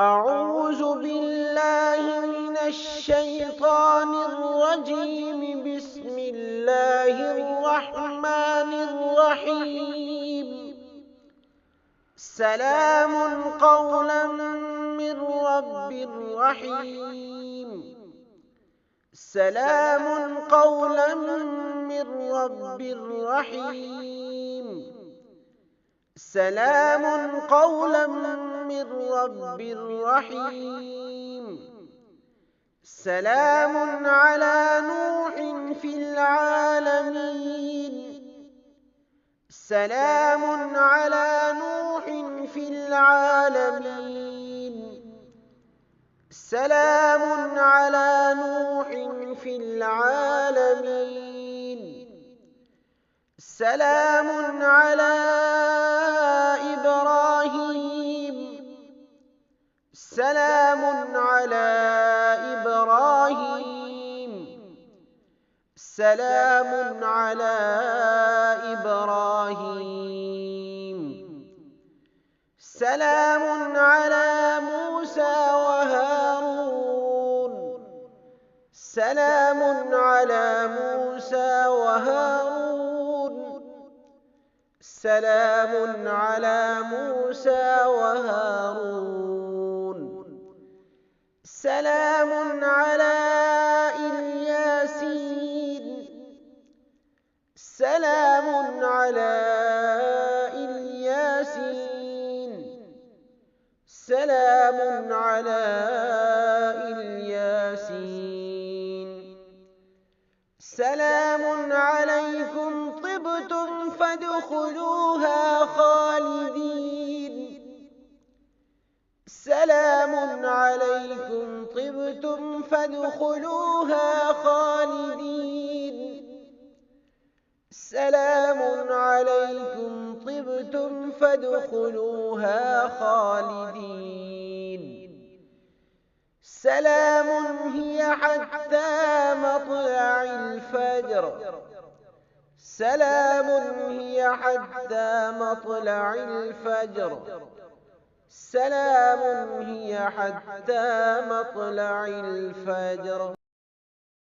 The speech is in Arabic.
أعوذ بالله من الشيطان الرجيم. بسم الله الرحمن الرحيم. سلام قولا من رب رحيم. سلام قولا من رب رحيم. سلام قولا من رب رحيم. سلام على نوح في العالمين. سلام على نوح في العالمين. سلام على نوح في العالمين. سلام على إبراهيم. سلام على إبراهيم. سلام على إبراهيم. سلام على موسى وهارون. سلام على موسى وهارون. سلام على موسى وهارون. سلام على الياسين. سلام على الياسين. سلام على الياسين. سلام عليكم طبتم فادخلوها خالدين. سلام عليكم طبتم فادخلوها خالدين. سلام عليكم طبتم فادخلوها خالدين. سلام هي حتى مطلع الفجر. سلام هي حتى مطلع الفجر. سلام هي حتى مطلع الفجر.